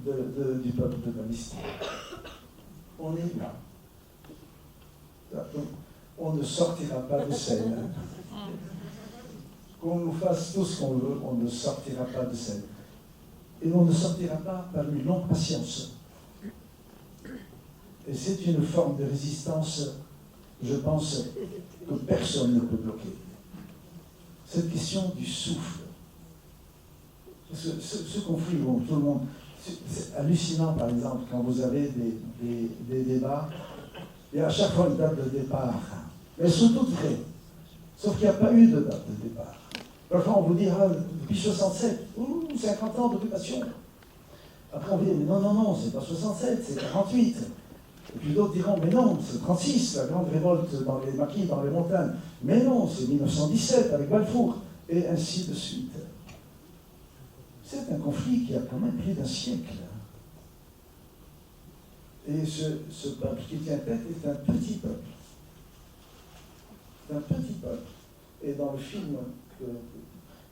du peuple de Palestine. On est là. On ne sortira pas de scène. Qu'on nous fasse tout ce qu'on veut, on ne sortira pas de scène. Et on ne sortira pas par une longue patience. Et c'est une forme de résistance, je pense, que personne ne peut bloquer. Cette question du souffle. Ce conflit, bon, tout le monde... C'est hallucinant, par exemple, quand vous avez des débats, il y a à chaque fois une date de départ. Mais elles sont toutes vraies. Sauf qu'il n'y a pas eu de date de départ. Parfois, on vous dira, depuis 67, 50 ans d'occupation. Après, on vous dit, mais non, c'est pas 67, c'est 48. Et puis d'autres diront, mais non, c'est 36, la grande révolte dans les maquis, dans les montagnes. Mais non, c'est 1917 avec Balfour. Et ainsi de suite. C'est un conflit qui a quand même plus d'un siècle. Et ce peuple qui tient tête est un petit peuple. C'est un petit peuple. Et dans le film que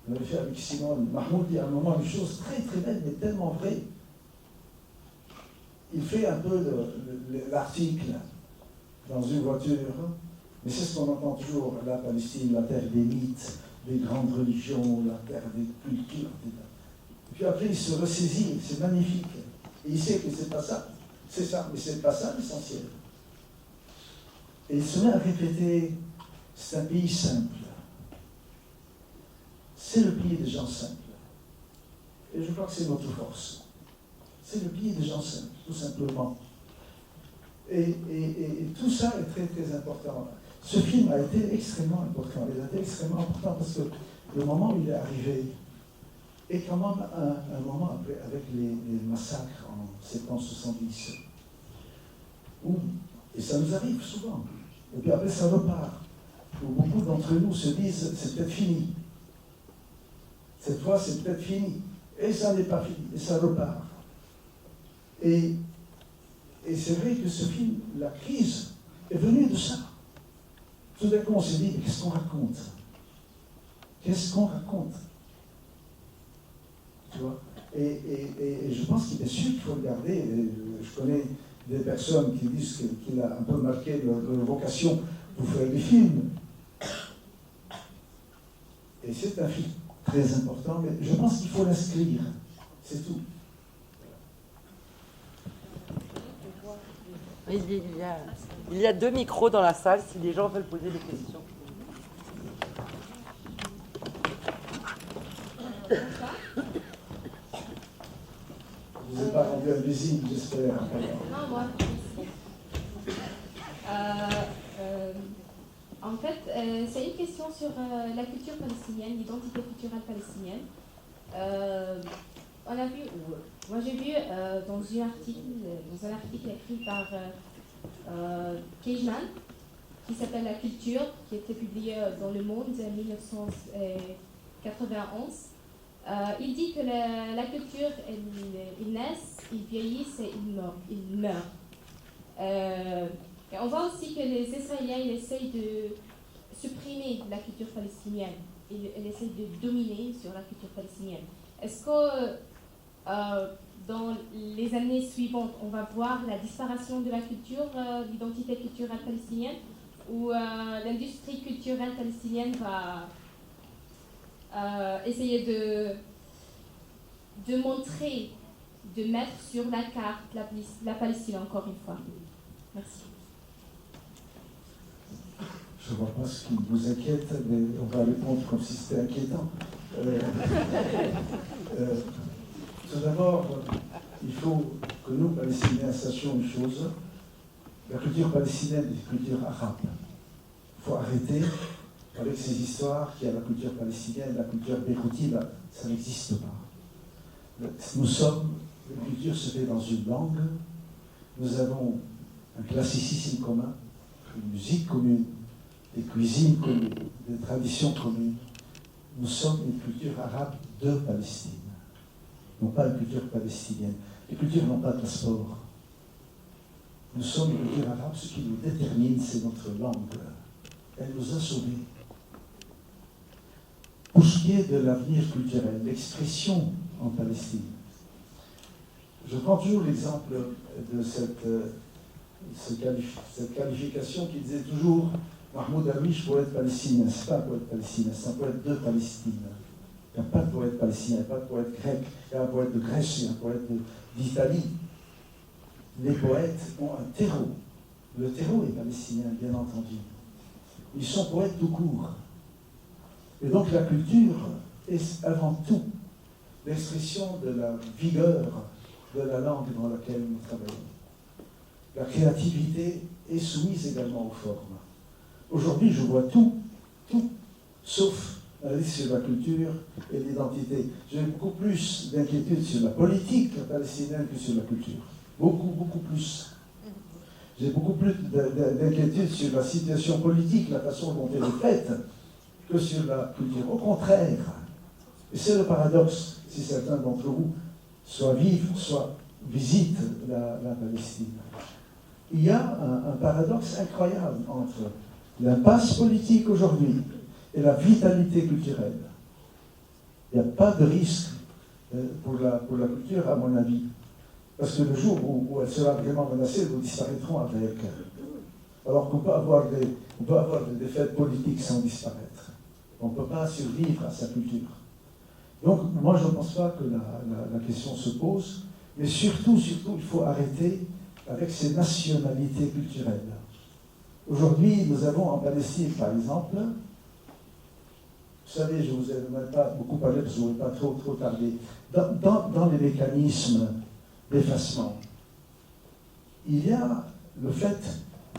vous avez fait avec Simone, Mahmoud dit à un moment une chose très très belle, mais tellement vraie. Il fait un peu l'article dans une voiture, mais c'est ce qu'on entend toujours, la Palestine, la terre des mythes, des grandes religions, la terre des cultures, etc. Et puis après, il se ressaisit, c'est magnifique. Et il sait que c'est pas ça. C'est ça, mais c'est pas ça l'essentiel. Et il se met à répéter, c'est un pays simple. C'est le pays des gens simples. Et je crois que c'est notre force. C'est le pays des gens simples, tout simplement. Et tout ça est très très important. Ce film a été extrêmement important. Il a été extrêmement important parce que le moment où il est arrivé, et quand même un moment après, avec les massacres en septembre 70, et ça nous arrive souvent, et puis après ça repart, où beaucoup d'entre nous se disent c'est peut-être fini. Cette fois c'est peut-être fini. Et ça n'est pas fini, et ça repart. Et c'est vrai que ce film, la crise, est venue de ça. Tout d'un coup on s'est dit, mais qu'est-ce qu'on raconte? Qu'est-ce qu'on raconte? Tu vois, et je pense qu'il est sûr qu'il faut regarder. Je connais des personnes qui disent qu'il a un peu marqué leur vocation pour faire des films. Et c'est un film très important, mais je pense qu'il faut l'inscrire. C'est tout. Il y a 2 micros dans la salle si les gens veulent poser des questions. Vous n'êtes pas rendu invisible, j'espère. Non, moi. En fait, c'est une question sur la culture palestinienne, l'identité culturelle palestinienne. On a vu, moi j'ai vu dans un article écrit par Kejman, qui s'appelle La culture, qui a été publié dans Le Monde en 1991. Il dit que la culture, ils naissent, ils vieillissent et ils meurent. Et on voit aussi que les Israéliens, ils essayent de supprimer la culture palestinienne. Ils essayent de dominer sur la culture palestinienne. Est-ce que dans les années suivantes, on va voir la disparition de la culture, l'identité culturelle palestinienne, ou l'industrie culturelle palestinienne va essayer de montrer, de mettre sur la carte la Palestine encore une fois? Merci. Je ne vois pas ce qui vous inquiète, mais on va répondre comme si c'était inquiétant. Tout d'abord, il faut que nous, Palestiniens, sachions une chose. La culture palestinienne est une culture arabe. Il faut arrêter avec ces histoires qu'il y a la culture palestinienne, la culture beyrouthine, ça n'existe pas. Nous sommes, la culture se fait dans une langue, nous avons un classicisme commun, une musique commune, des cuisines communes, des traditions communes. Nous sommes une culture arabe de Palestine, non pas une culture palestinienne. Les cultures n'ont pas de passeport. Nous sommes une culture arabe, ce qui nous détermine, c'est notre langue. Elle nous a sauvés. Pour ce qui est de l'avenir culturel, l'expression en Palestine, je prends toujours l'exemple de cette qualification qui disait toujours Mahmoud Darwish, poète palestinien. Ce n'est pas un poète palestinien, c'est un poète de Palestine. Il n'y a pas de poète palestinien, il n'y a pas de poète grec, il y a un poète de Grèce, il y a un poète d'Italie. Les poètes ont un terreau. Le terreau est palestinien, bien entendu. Ils sont poètes tout court. Et donc la culture est avant tout l'expression de la vigueur de la langue dans laquelle nous travaillons. La créativité est soumise également aux formes. Aujourd'hui, je vois tout, sauf aller sur la culture et l'identité. J'ai beaucoup plus d'inquiétude sur la politique palestinienne que sur la culture. Beaucoup plus. J'ai beaucoup plus d'inquiétude sur la situation politique, la façon dont elle est faite, que sur la culture. Au contraire, et c'est le paradoxe, si certains d'entre vous soit vivent, soit visitent la Palestine. Il y a un paradoxe incroyable entre l'impasse politique aujourd'hui et la vitalité culturelle. Il n'y a pas de risque pour la culture, à mon avis. Parce que le jour où elle sera vraiment menacée, nous disparaîtrons avec. Alors qu'on peut avoir des défaites politiques sans disparaître. On ne peut pas survivre à sa culture. Donc, moi, je ne pense pas que la question se pose, mais surtout, il faut arrêter avec ces nationalités culturelles. Aujourd'hui, nous avons en Palestine, par exemple, vous savez, je ne vous ai même pas beaucoup parlé, parce que je ne voulais pas trop tarder, dans les mécanismes d'effacement, il y a le fait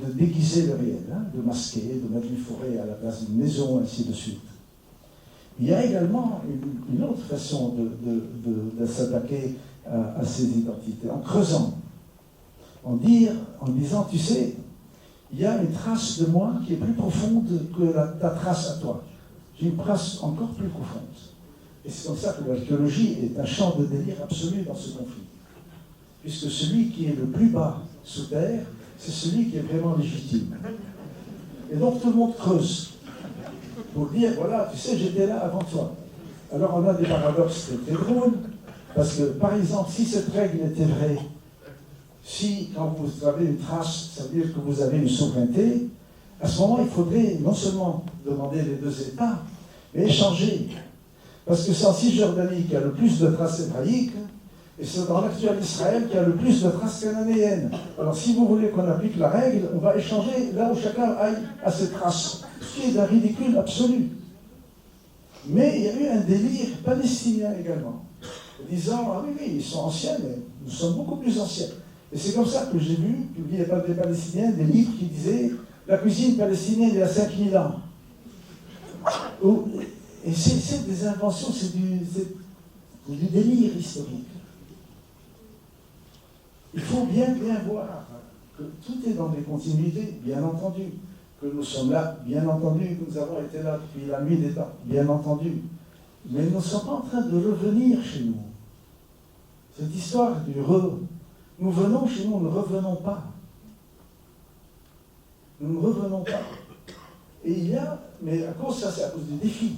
de déguiser le réel, de masquer, de mettre une forêt à la place d'une maison, ainsi de suite. Il y a également une autre façon de s'attaquer à ces identités, en creusant, en disant, tu sais, il y a une trace de moi qui est plus profonde que ta trace à toi. J'ai une trace encore plus profonde. Et c'est comme ça que l'archéologie est un champ de délire absolu dans ce conflit. Puisque celui qui est le plus bas sous terre, c'est celui qui est vraiment légitime. Et donc tout le monde creuse pour dire, voilà, tu sais, j'étais là avant toi. Alors on a des paradoxes très drôles, parce que, par exemple, si cette règle était vraie, si, quand vous avez une trace, ça veut dire que vous avez une souveraineté, à ce moment, il faudrait non seulement demander les deux États, mais échanger. Parce que c'est en Cisjordanie qu'il y a le plus de traces hébraïques, et c'est dans l'actuel Israël qu'il y a le plus de traces cananéennes. Alors si vous voulez qu'on applique la règle, on va échanger là où chacun aille à ses traces. Ce qui est d'un ridicule absolu. Mais il y a eu un délire palestinien également, disant, ah oui, ils sont anciens, mais nous sommes beaucoup plus anciens. Et c'est comme ça que j'ai vu, publié par des Palestiniens, des livres qui disaient la cuisine palestinienne il y a 5000 ans. Et c'est des inventions, c'est du délire historique. Il faut bien voir que tout est dans des continuités, bien entendu. Que nous sommes là, bien entendu. Que nous avons été là depuis la nuit des temps, bien entendu. Mais nous ne sommes pas en train de revenir chez nous. Cette histoire du nous venons chez nous, nous ne revenons pas. Nous ne revenons pas. Et il y a, mais à cause ça, c'est à cause des défis,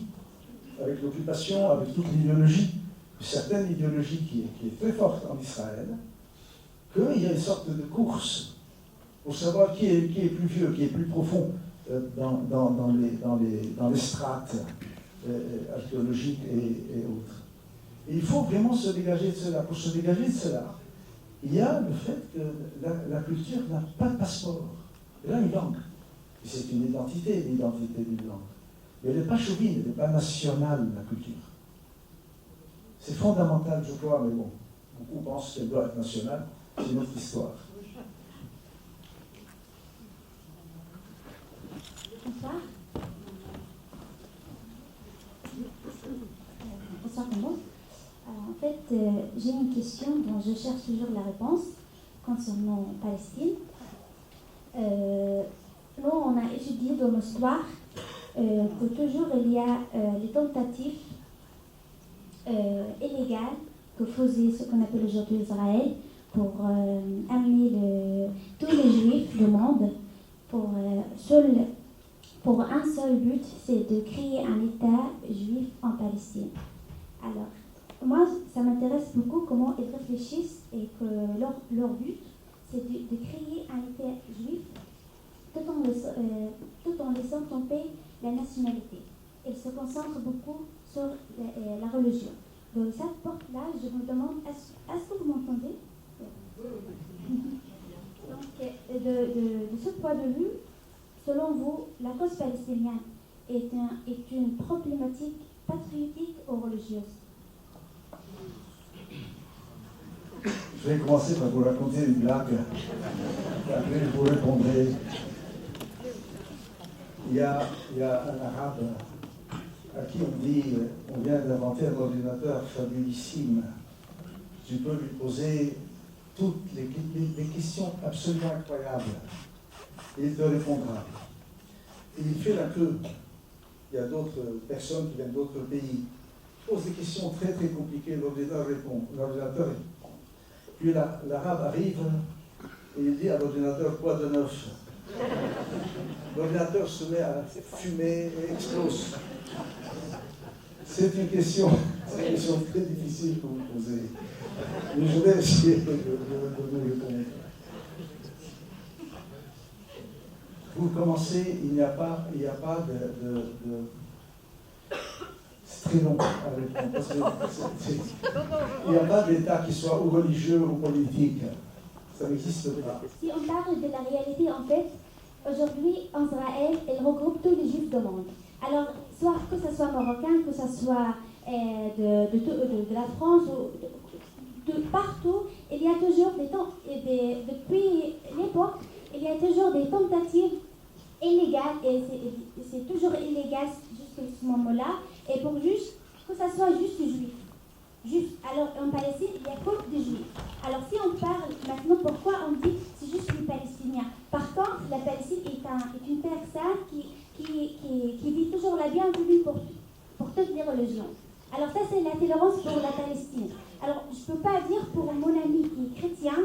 avec l'occupation, avec toute l'idéologie, certaine idéologie qui est très forte en Israël, qu'il y a une sorte de course pour savoir qui est plus vieux, qui est plus profond dans les strates archéologiques et autres. Et il faut vraiment se dégager de cela. Pour se dégager de cela, il y a le fait que la culture n'a pas de passeport. Elle a une langue. Et c'est une identité, l'identité d'une langue. Mais elle n'est pas chauvine, elle n'est pas nationale, la culture. C'est fondamental, je crois, mais bon, beaucoup pensent qu'elle doit être nationale. C'est une autre histoire. Bonsoir. Bonsoir tout le monde. En fait, j'ai une question dont je cherche toujours la réponse concernant Palestine. Nous, on a étudié dans l'histoire que toujours il y a les tentatives illégales que faisait ce qu'on appelle aujourd'hui Israël pour amener tous les juifs du monde pour un seul but, c'est de créer un État juif en Palestine. Alors, moi, ça m'intéresse beaucoup comment ils réfléchissent et que leur but, c'est de créer un État juif tout en laissant tomber la nationalité. Ils se concentrent beaucoup sur la religion. De cette porte-là, je me demande, est-ce que vous m'entendez? Donc, de ce point de vue, selon vous, la cause palestinienne est une problématique patriotique ou religieuse? Je vais commencer par vous raconter une blague. Après, je vous répondrai. Il y a un arabe à qui on vient d'inventer un ordinateur fabulissime. Tu peux lui poser toutes les questions absolument incroyables. Et il te répondra. Et il fait la queue. Il y a d'autres personnes qui viennent d'autres pays. Il pose des questions très très compliquées, l'ordinateur répond. Puis l'arabe arrive et il dit à l'ordinateur quoi de neuf. L'ordinateur se met à fumer et explose. C'est une question très difficile que vous posez. Mais je vais essayer de vous répondre. Vous commencez, il n'y a pas de c'est très long à répondre. Parce que il n'y a pas d'État qui soit ou religieux ou politique. Ça n'existe pas. Si on parle de la réalité, en fait, aujourd'hui, Israël, elle regroupe tous les juifs du monde. Alors, soit que ce soit marocain, que ce soit de la France, ou de partout, il y a toujours depuis l'époque, il y a toujours des tentatives illégales, et c'est toujours illégal jusqu'à ce moment-là, et pour juste que ça soit juste juif. Alors en Palestine, il y a que des juifs. Alors si on parle maintenant, pourquoi on dit c'est juste les Palestiniens? Par contre, la Palestine est une terre sainte qui dit toujours la bienvenue pour toutes les religions. Alors ça, c'est la tolérance pour la Palestine. Alors je ne peux pas dire pour mon ami qui est chrétien,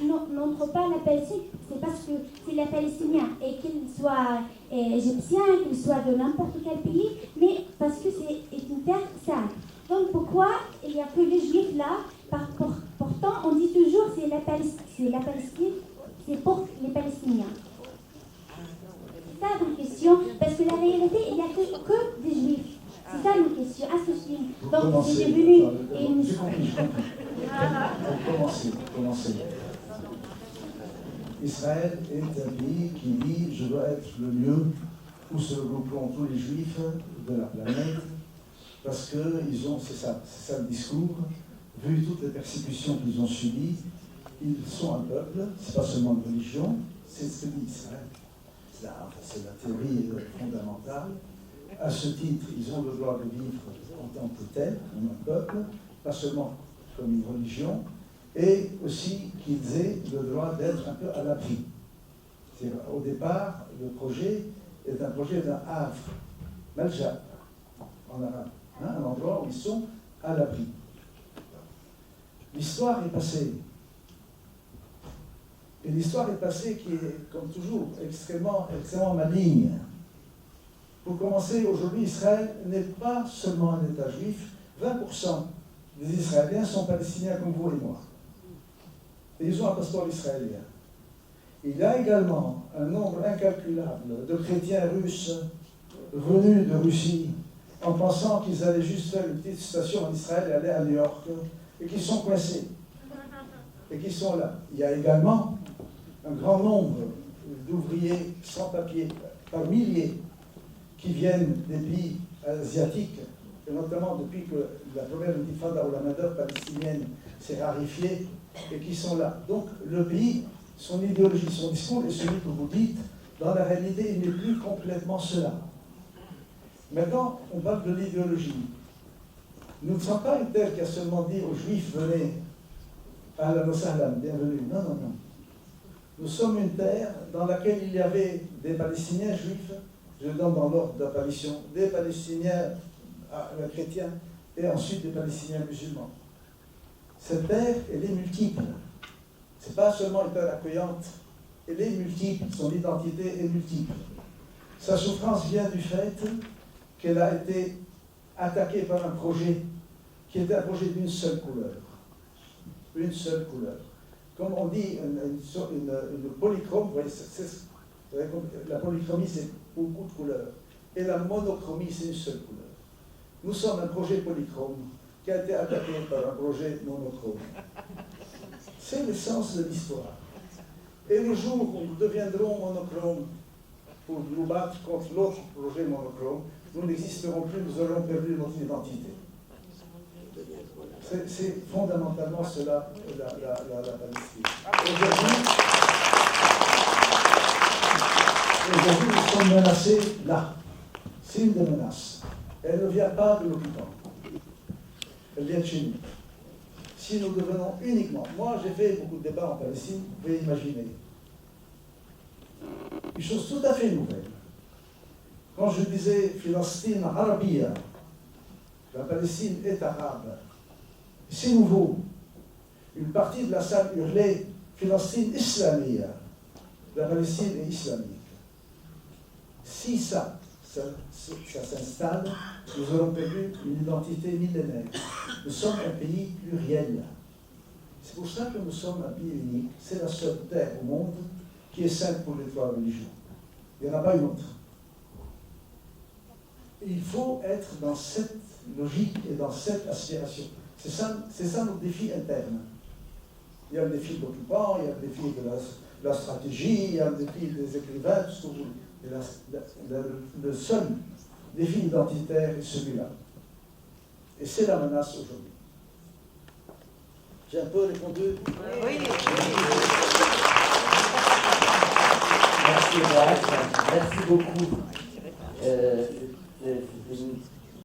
n'entre pas la Palestine, c'est parce que c'est la Palestinien, et qu'il soit égyptien, qu'il soit de n'importe quel pays, mais parce que c'est une terre sainte. Donc pourquoi il n'y a que les juifs là? Pourtant, on dit toujours c'est la Palestine, c'est pour les Palestiniens. C'est ça ma question, parce que la réalité, il n'y a que des juifs. C'est ça ma question. Donc si j'ai venu et une... J'ai compris. Commencez. Israël est un pays qui dit je dois être le lieu où se regrouperont tous les juifs de la planète, parce que c'est ça le discours, vu toutes les persécutions qu'ils ont subies, ils sont un peuple, c'est pas seulement une religion, c'est ce que dit Israël. C'est la théorie fondamentale. À ce titre, ils ont le droit de vivre en tant que tel, comme un peuple, pas seulement comme une religion, et aussi qu'ils aient le droit d'être un peu à l'abri. Au départ, le projet est un projet d'un havre, Malja, en arabe. un endroit où ils sont à l'abri. L'histoire est passée. Et l'histoire est passée qui est, comme toujours, extrêmement maligne. Pour commencer, aujourd'hui, Israël n'est pas seulement un État juif. 20% des Israéliens sont palestiniens comme vous et moi. Et ils ont un passeport israélien. Il y a également un nombre incalculable de chrétiens russes venus de Russie en pensant qu'ils allaient juste faire une petite station en Israël et aller à New York, et qui sont coincés, et qui sont là. Il y a également un grand nombre d'ouvriers sans papier, par milliers, qui viennent des pays asiatiques, et notamment depuis que la première intifada ou la main-d'œuvre palestinienne s'est raréfiée, et qui sont là. Donc le pays, son idéologie, son discours est celui que vous dites, dans la réalité, il n'est plus complètement cela. Maintenant, on parle de l'idéologie. Nous ne sommes pas une terre qui a seulement dit aux Juifs, venez, Ahlan wa sahlan, bienvenue. Non, non, non. Nous sommes une terre dans laquelle il y avait des Palestiniens juifs, je donne dans l'ordre d'apparition, des Palestiniens chrétiens et ensuite des Palestiniens musulmans. Cette terre, elle est multiple. Ce n'est pas seulement une terre accueillante, elle est multiple, son identité est multiple. Sa souffrance vient du fait qu'elle a été attaquée par un projet qui était un projet d'une seule couleur. Une seule couleur. Comme on dit, une polychrome, vous voyez, la polychromie, c'est beaucoup de couleurs. Et la monochromie, c'est une seule couleur. Nous sommes un projet polychrome qui a été attaqué par un projet monochrome. C'est l'essence de l'histoire. Et le jour où nous deviendrons monochromes pour nous battre contre l'autre projet monochrome, nous n'existerons plus, nous aurons perdu notre identité. C'est fondamentalement cela, la Palestine. Aujourd'hui, nous sommes menacés là. C'est une des menaces. Elle ne vient pas de l'occupant. Elle vient de chez nous. Si nous devenons uniquement... Moi, j'ai fait beaucoup de débats en Palestine, vous pouvez imaginer. Une chose tout à fait nouvelle. Quand je disais « Palestine Arabia », la Palestine est arabe, c'est nouveau. Une partie de la salle hurlait « Palestine Islamia », la Palestine est islamique. Si ça s'installe, nous aurons perdu une identité millénaire. Nous sommes un pays pluriel. C'est pour ça que nous sommes un pays unique. C'est la seule terre au monde qui est sainte pour les trois religions. Il n'y en a pas une autre. Et il faut être dans cette logique et dans cette aspiration. C'est ça notre défi interne. Il y a le défi de l'occupant, il y a le défi de la stratégie, il y a le défi des écrivains, tout ce que vous voulez. Et le seul défi identitaire est celui-là. Et c'est la menace aujourd'hui. J'ai un peu répondu. Oui. Merci Jacques, merci beaucoup.